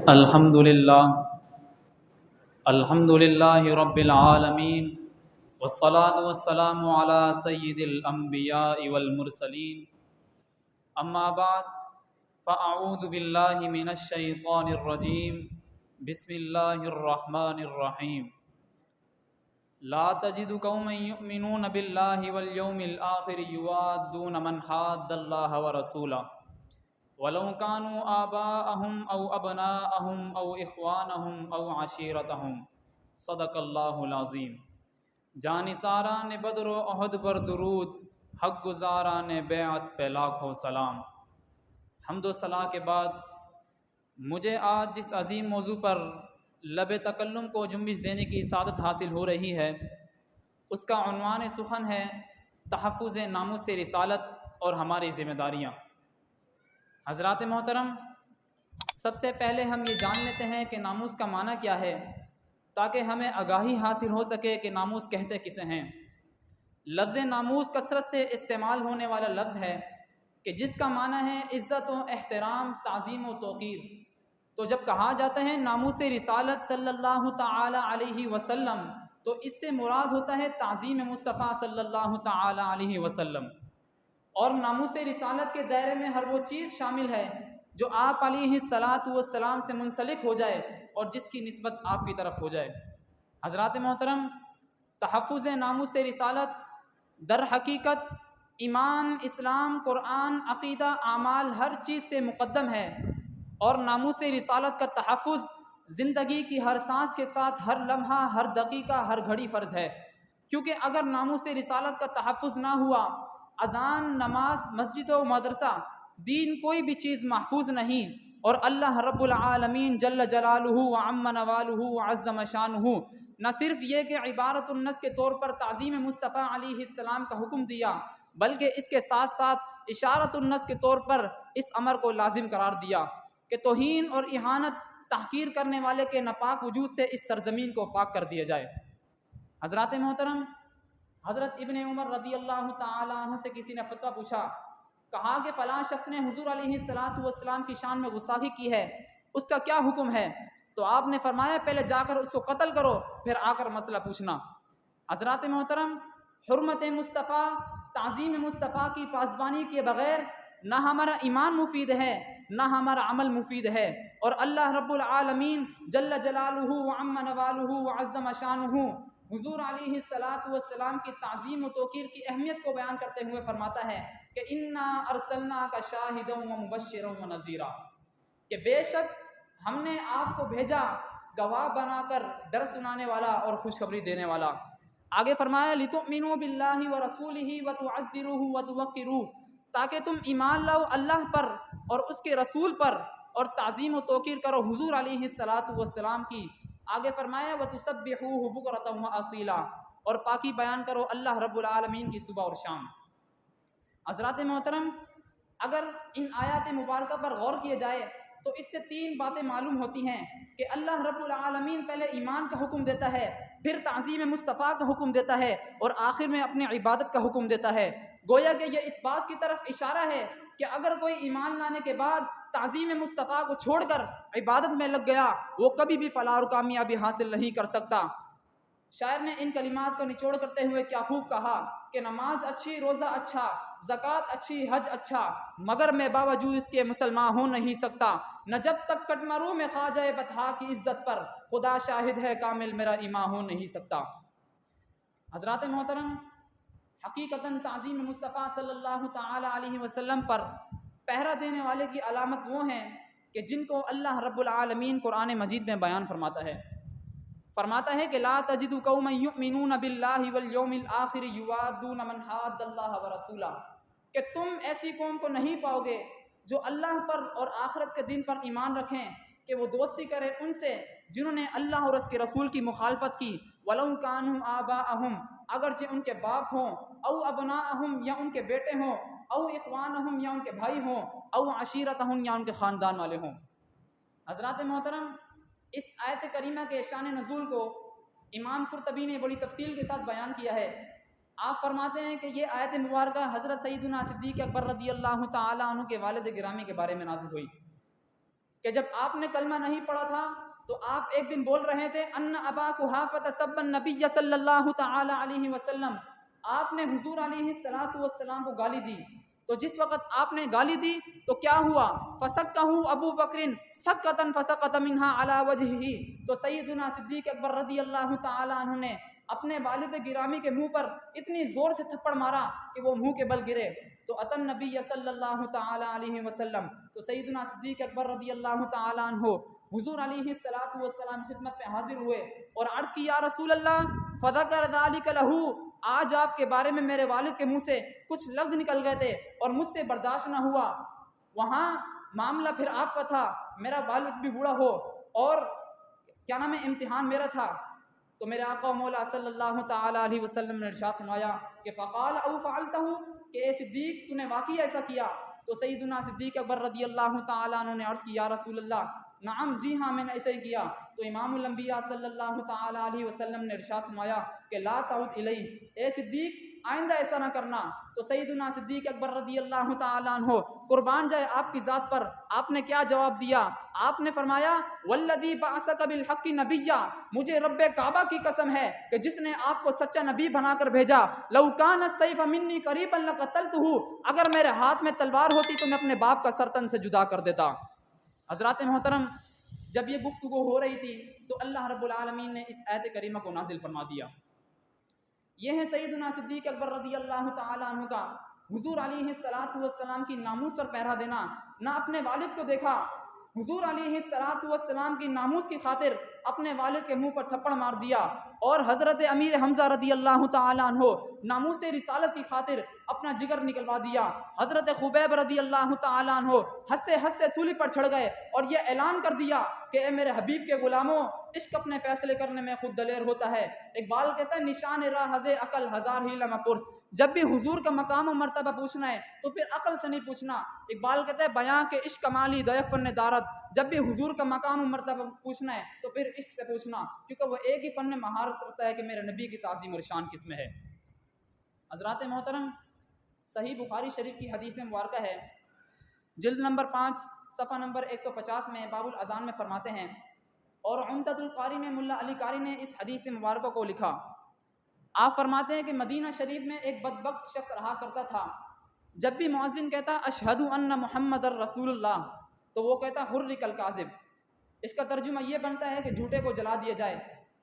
الحمد للہ رب العالمین والصلاة والسلام علی سید الانبیاء والمرسلین اما بعد فاعوذ باللہ من الشیطان الرجیم بسم اللہ الرحمن الرحیم لا تجد قوما یؤمنون باللہ والیوم الآخر یوادون من حاد اللہ ورسولہ وَلَوْ كَانُوا آبَاءَهُمْ أَوْ أَبْنَاءَهُمْ أَوْ إِخْوَانَهُمْ أَوْ عَشِيرَتَهُمْ صدق اللہ العظیم۔ جانثاران بدر و احد پر درود، حق گزاران بیعت پہ لاکھوں سلام۔ حمد و ثنا کے بعد مجھے آج جس عظیم موضوع پر لب تکلم کو جنبش دینے کی سعادت حاصل ہو رہی ہے، اس کا عنوان سخن ہے تحفظ ناموس رسالت اور ہماری ذمہ داریاں۔ حضرات محترم، سب سے پہلے ہم یہ جان لیتے ہیں کہ ناموس کا معنی کیا ہے، تاکہ ہمیں آگاہی حاصل ہو سکے کہ ناموس کہتے کسے ہیں۔ لفظ ناموس کثرت سے استعمال ہونے والا لفظ ہے کہ جس کا معنی ہے عزت و احترام، تعظیم و توقیر۔ تو جب کہا جاتا ہے ناموس رسالت صلی اللہ تعالی علیہ وسلم، تو اس سے مراد ہوتا ہے تعظیم مصطفیٰ صلی اللہ تعالی علیہ وسلم۔ اور ناموس رسالت کے دائرے میں ہر وہ چیز شامل ہے جو آپ علیہ الصلاۃ والسلام سے منسلک ہو جائے اور جس کی نسبت آپ کی طرف ہو جائے۔ حضرات محترم، تحفظ ناموس رسالت در حقیقت ایمان، اسلام، قرآن، عقیدہ، اعمال ہر چیز سے مقدم ہے، اور ناموس رسالت کا تحفظ زندگی کی ہر سانس کے ساتھ ہر لمحہ، ہر دقیقہ، ہر گھڑی فرض ہے۔ کیونکہ اگر ناموس رسالت کا تحفظ نہ ہوا، اذان، نماز، مسجد و مدرسہ، دین، کوئی بھی چیز محفوظ نہیں، اور اللہ رب العالمین جل جلالہ وعم نوالہ وعظم شانہ نہ صرف یہ کہ عبارت الناس کے طور پر تعظیم مصطفیٰ علیہ السلام کا حکم دیا، بلکہ اس کے ساتھ ساتھ اشارت الناس کے طور پر اس امر کو لازم قرار دیا کہ توہین اور اہانت، تحقیر کرنے والے کے ناپاک وجود سے اس سرزمین کو پاک کر دیا جائے۔ حضرات محترم، حضرت ابن عمر رضی اللہ تعالی عنہ سے کسی نے فتویٰ پوچھا، کہا کہ فلاں شخص نے حضور علیہ الصلاۃ والسلام کی شان میں گستاخی کی ہے، اس کا کیا حکم ہے؟ تو آپ نے فرمایا پہلے جا کر اس کو قتل کرو، پھر آ کر مسئلہ پوچھنا۔ حضرات محترم، حرمت مصطفیٰ، تعظیم مصطفیٰ کی پاسبانی کے بغیر نہ ہمارا ایمان مفید ہے، نہ ہمارا عمل مفید ہے، اور اللہ رب العالمین جل جلالہ وعم نوالہ وعظم شانہ حضور علیہ الصلاۃ والسلام کی تعظیم و توقیر کی اہمیت کو بیان کرتے ہوئے فرماتا ہے کہ انا ارسلناک شاہدا ومبشرا ونذیرا، کہ بے شک ہم نے آپ کو بھیجا گواہ بنا کر، ڈر سنانے والا اور خوشخبری دینے والا۔ آگے فرمایا لتؤمنوا باللہ ورسولہ وتعزروہ وتوقروہ، تاکہ تم ایمان لاؤ اللہ پر اور اس کے رسول پر، اور تعظیم و توقیر کرو حضور علیہ الصلاۃ والسلام کی۔ آگے فرمایا وَتُسَبِّحُوهُ بُكْرَةً وَأَصِيلًا، اور پاکی بیان کرو اللہ رب العالمین کی صبح اور شام۔ حضرات محترم، اگر ان آیات مبارکہ پر غور کیا جائے تو اس سے تین باتیں معلوم ہوتی ہیں کہ اللہ رب العالمین پہلے ایمان کا حکم دیتا ہے، پھر تعظیم مصطفیٰ کا حکم دیتا ہے، اور آخر میں اپنی عبادت کا حکم دیتا ہے۔ گویا کہ یہ اس بات کی طرف اشارہ ہے کہ اگر کوئی ایمان لانے کے بعد تعظیم مصطفیٰ کو چھوڑ کر عبادت میں لگ گیا، وہ کبھی بھی فلاح اور کامیابی حاصل نہیں کر سکتا۔ شاعر نے ان کلمات کو نچوڑ کرتے ہوئے کیا خوب کہا کہ نماز اچھی، روزہ اچھا، زکوٰۃ اچھی، حج اچھا، مگر میں باوجود اس کے مسلمان ہو نہیں سکتا، نہ جب تک کٹ مروں میں خواجہ بطحا کی عزت پر، خدا شاہد ہے کامل میرا ایمان ہو نہیں سکتا۔ حضرات محترم، حقیقتاً تعظیم مصطفیٰ صلی اللہ تعالی علیہ وسلم پر پہرا دینے والے کی علامت وہ ہیں کہ جن کو اللہ رب العالمین قرآن مجید میں بیان فرماتا ہے کہ لا تجد قوما یؤمنون باللہ والیوم الآخر یوادون من حاد اللہ ورسولہ، کہ تم ایسی قوم کو نہیں پاؤ گے جو اللہ پر اور آخرت کے دن پر ایمان رکھیں کہ وہ دوستی کرے ان سے جنہوں نے اللہ اور اس کے رسول کی مخالفت کی، وَلَوْ كَانُوا آبَاءَهُمْ، اگرچہ ان کے باپ ہوں، او ابناءہم، یا ان کے بیٹے ہوں، او اخوانہم، یا ان کے بھائی ہوں، او عشیرتہم، یا ان کے خاندان والے ہوں۔ حضرات محترم، اس آیت کریمہ کے شان نزول کو امام قرطبی نے بڑی تفصیل کے ساتھ بیان کیا ہے۔ آپ فرماتے ہیں کہ یہ آیت مبارکہ حضرت سیدنا صدیق اکبر رضی اللہ تعالی عنہ کے والد گرامی کے بارے میں نازل ہوئی۔ کہ جب آپ نے کلمہ نہیں پڑھا تھا تو آپ ایک دن بول رہے تھے ان ابا قحافہ سب النبی صلی اللہ تعالی علیہ وسلم، آپ نے حضور علیہ السلام کو گالی دی. تو جس وقت آپ نے گالی دی تو کیا ہوا؟ فسکہ ابو بکر سکتا فسقط منها علی وجہہ، تو سیدنا صدیق اکبر رضی اللہ تعالی عنہ نے اپنے والد گرامی کے منہ پر اتنی زور سے تھپڑ مارا کہ وہ منہ کے بل گرے. تو اتن نبی صلی اللہ تعالی علیہ وسلم، تو سیدنا صدیق اکبر رضی اللہ تعالی عنہ حضور علیہ السلام خدمت میں حاضر ہوئے اور عرض کی یا رسول اللہ فذکر ذلک لہ، آج آپ کے بارے میں میرے والد کے منہ سے کچھ لفظ نکل گئے تھے اور مجھ سے برداشت نہ ہوا. وہاں معاملہ پھر آپ کا تھا، میرا والد بھی بوڑھا ہو اور کیا نام ہے امتحان میرا تھا. تو میرے آقا و مولا صلی اللہ تعالی علیہ وسلم نے ارشاد فرمایا کہ فقال او فعلتہ، کہ اے صدیق تو نے واقعی ایسا کیا؟ تو سیدنا صدیق اکبر رضی اللہ تعالی عنہ نے عرض کی یا رسول اللہ نعم، جی ہاں میں نے ایسا ہی کیا. تو امام الانبیاء صلی اللہ تعالی علیہ وسلم نے ارشاد فرمایا کہ لا تعود الی، اے صدیق آئندہ ایسا نہ کرنا. تو سیدنا صدیق اکبر رضی اللہ تعالی عنہ قربان جائے آپ کی ذات پر، آپ نے کیا جواب دیا؟ آپ نے فرمایا والذی بعثک بالحق نبیا، مجھے رب کعبہ کی قسم ہے کہ جس نے آپ کو سچا نبی بنا کر بھیجا، لو کان السیف منی قریبا لقتلتہ، اگر میرے ہاتھ میں تلوار ہوتی تو میں اپنے باپ کا سر تن سے جدا کر دیتا. حضرات محترم، جب یہ گفتگو ہو رہی تھی تو اللہ رب العالمین نے اس آیت کریمہ کو نازل فرما دیا. یہ ہے سیدنا صدیق اکبر رضی اللہ تعالی عنہ کا حضور علیہ السلام کی ناموس پر پہرا دینا. نہ اپنے والد کو دیکھا، حضور علیہ السلام کی ناموس کی خاطر اپنے والد کے منہ پر تھپڑ مار دیا، اور حضرت امیر حمزہ رضی اللہ تعالی عنہ ناموس رسالت کی خاطر اپنا جگر نکلوا دیا. حضرت خبیب رضی اللہ تعالی عنہ ہنستے سولی پر چڑھ گئے اور یہ اعلان کر دیا کہ اے میرے حبیب کے غلاموں، عشق اپنے فیصلے کرنے میں خود دلیر ہوتا ہے. اقبال کہتا ہے نشان راہ ہزے عقل ہزار ہی لمح پرس، جب بھی حضور کا مقام و مرتبہ پوچھنا ہے تو پھر عقل سے نہیں پوچھنا. اقبال کہتا ہے بیاں کے عشق کمالی دیکھ فن دارت، جب بھی حضور کا مقام و مرتبہ پوچھنا ہے تو پھر عشق سے پوچھنا، کیونکہ وہ ایک ہی فن مہارت رکھتا ہے کہ میرے نبی کی تعظیم اور شان کس میں ہے. حضرات محترم، صحیح بخاری شریف کی حدیث مبارکہ ہے، جلد نمبر 5 صفحہ نمبر 150 میں باب الاذان میں فرماتے ہیں، اور عمدۃ القاری میں ملا علی قاری نے اس حدیث مبارکہ کو لکھا. آپ فرماتے ہیں کہ مدینہ شریف میں ایک بدبخت شخص رہا کرتا تھا، جب بھی مؤذن کہتا اشہد ان محمد الرسول اللہ تو وہ کہتا حرک الکاذب. اس کا ترجمہ یہ بنتا ہے کہ جھوٹے کو جلا دیا جائے،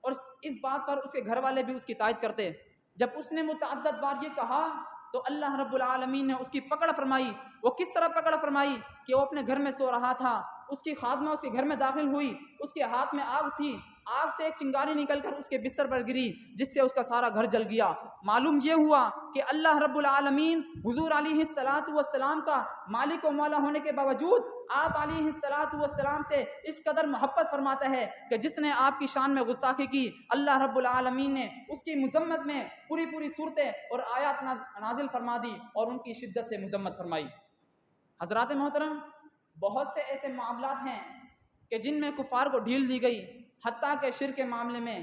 اور اس بات پر اس کے گھر والے بھی اس کی تائید کرتے. جب اس نے متعدد بار یہ کہا تو اللہ رب العالمین نے اس کی پکڑ فرمائی. وہ کس طرح پکڑ فرمائی کہ وہ اپنے گھر میں سو رہا تھا، اس کی خادمہ اس کے گھر میں داخل ہوئی، اس کے ہاتھ میں آگ تھی، آگ سے ایک چنگاری نکل کر اس کے بستر پر گری جس سے اس کا سارا گھر جل گیا. معلوم یہ ہوا کہ اللہ رب العالمین حضور علیہ السلام کا مالک و مولا ہونے کے باوجود آپ علیہ السلام سے اس قدر محبت فرماتا ہے کہ جس نے آپ کی شان میں غصاخی کی، اللہ رب العالمین نے اس کی مذمت میں پوری صورتیں اور آیات نازل فرما دی اور ان کی شدت سے مذمت فرمائی. حضرات محترم، بہت سے ایسے معاملات ہیں کہ جن میں کفار کو ڈھیل دی گئی، حتیٰ کہ شرک کے معاملے میں،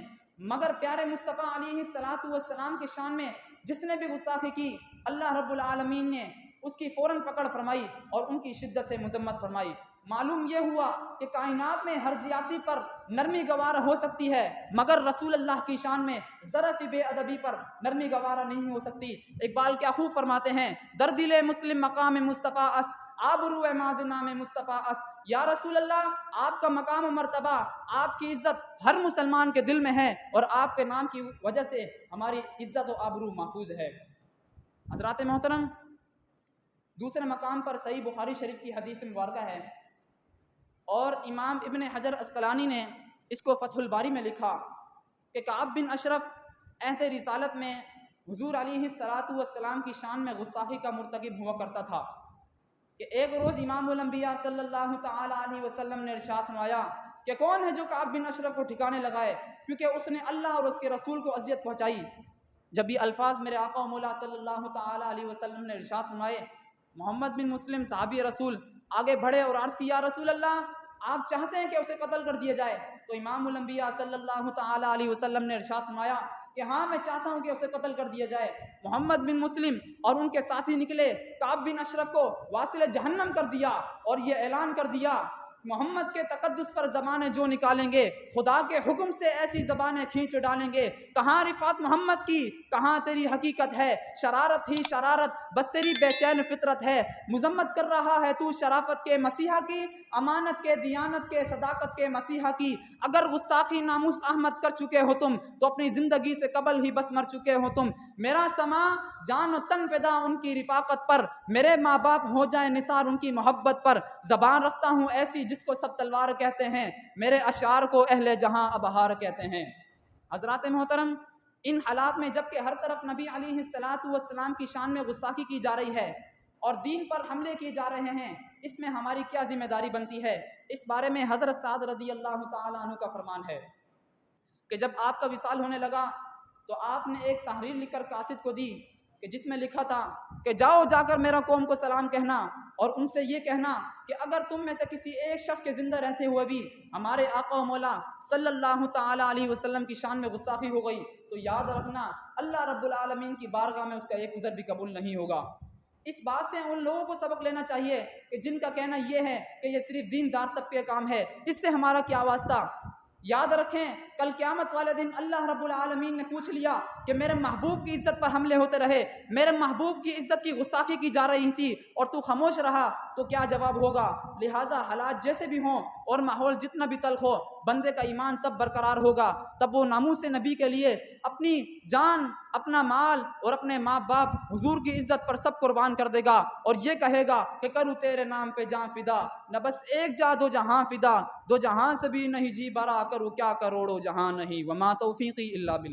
مگر پیارے مصطفیٰ علیہ السلام کی شان میں جس نے بھی گستاخی کی، اللہ رب العالمین نے اس کی فوراً پکڑ فرمائی اور ان کی شدت سے مذمت فرمائی. معلوم یہ ہوا کہ کائنات میں ہر زیادتی پر نرمی گوارا ہو سکتی ہے، مگر رسول اللہ کی شان میں ذرا سی بے ادبی پر نرمی گوارا نہیں ہو سکتی. اقبال کیا خوب فرماتے ہیں، در دل مسلم مقام مصطفیٰ است، آبرو ماز نام مصطفیٰ است. یا رسول اللہ، آپ کا مقام و مرتبہ، آپ کی عزت ہر مسلمان کے دل میں ہے، اور آپ کے نام کی وجہ سے ہماری عزت و آبرو محفوظ ہے. حضرات محترم، دوسرے مقام پر صحیح بخاری شریف کی حدیث مبارکہ ہے، اور امام ابن حجر عسقلانی نے اس کو فتح الباری میں لکھا کہ کعب بن اشرف عہد رسالت میں حضور علیہ السلام کی شان میں غصاخی کا مرتکب ہوا کرتا تھا کہ ایک روز امام الانبیاء صلی اللہ تعالی علیہ وسلم نے ارشاد فرمایا کہ کون ہے جو کعب بن اشرف کو ٹھکانے لگائے، کیونکہ اس نے اللہ اور اس کے رسول کو اذیت پہنچائی. جب یہ الفاظ میرے آقا و مولا صلی اللہ تعالی علیہ وسلم نے ارشاد فرمائے، محمد بن مسلم صحابی رسول آگے بڑھے اور عرض کیا، رسول اللہ، آپ چاہتے ہیں کہ اسے قتل کر دیا جائے؟ تو امام الانبیاء صلی اللہ تعالی علیہ وسلم نے ارشاد فرمایا کہ ہاں، میں چاہتا ہوں کہ اسے قتل کر دیا جائے. محمد بن مسلم اور ان کے ساتھی نکلے، کعب بن اشرف کو واصل جہنم کر دیا اور یہ اعلان کر دیا محمد کے تقدس پر زبانیں جو نکالیں گے، خدا کے حکم سے ایسی زبانیں کھینچ ڈالیں گے۔ کہاں رفعت محمد کی، کہاں تیری حقیقت ہے؟ شرارت ہی شرارت، بس تیری بے چین فطرت ہے۔ مذمت کر رہا ہے تو شرافت کے مسیحا کی، امانت کے، دیانت کے، صداقت کے مسیحا کی۔ اگر گستاخی ناموس احمد کر چکے ہو تم تو اپنی زندگی سے قبل ہی بس مر چکے ہو تم۔ میرا سما جان و تن فدا ان کی رفاقت پر، میرے ماں باپ ہو جائیں نثار ان کی محبت پر۔ زبان رکھتا ہوں ایسی جس کو سب تلوار کہتے ہیں، میرے اشعار کو اہل جہاں ابہار کہتے ہیں۔ حضرات محترم، ان حالات میں جب کہ ہر طرف نبی علیہ السلام کی شان میں گستاخی کی جا رہی ہے اور دین پر حملے کیے جا رہے ہیں، اس میں ہماری کیا ذمہ داری بنتی ہے؟ اس بارے میں حضرت سعد رضی اللہ تعالیٰ عنہ کا فرمان ہے کہ جب آپ کا وصال ہونے لگا تو آپ نے ایک تحریر لکھ کر قاصد کو دی کہ جس میں لکھا تھا کہ جاؤ جا کر میرا قوم کو سلام کہنا اور ان سے یہ کہنا کہ اگر تم میں سے کسی ایک شخص کے زندہ رہتے ہوئے بھی ہمارے آقا و مولا صلی اللہ تعالیٰ علیہ وسلم کی شان میں گستاخی ہو گئی تو یاد رکھنا اللہ رب العالمین کی بارگاہ میں اس کا ایک عذر بھی قبول نہیں ہوگا۔ اس بات سے ان لوگوں کو سبق لینا چاہیے کہ جن کا کہنا یہ ہے کہ یہ صرف دیندار طبقے کا کام ہے، اس سے ہمارا کیا واسطہ۔ یاد رکھیں کل قیامت والے دن اللہ رب العالمین نے پوچھ لیا کہ میرے محبوب کی عزت پر حملے ہوتے رہے، میرے محبوب کی عزت کی گستاخی کی جا رہی تھی اور تو خاموش رہا تو کیا جواب ہوگا؟ لہٰذا حالات جیسے بھی ہوں اور ماحول جتنا بھی تلخ ہو، بندے کا ایمان تب برقرار ہوگا تب وہ ناموس نبی کے لیے اپنی جان، اپنا مال اور اپنے ماں باپ حضور کی عزت پر سب قربان کر دے گا اور یہ کہے گا کہ کروں تیرے نام پہ جان فدا، نہ بس ایک جا دو جہاں فدا، دو جہاں سے بھی نہیں جی برا، کروں کیا کروڑوں جہاں نہیں، وما توفیقی الا باللہ۔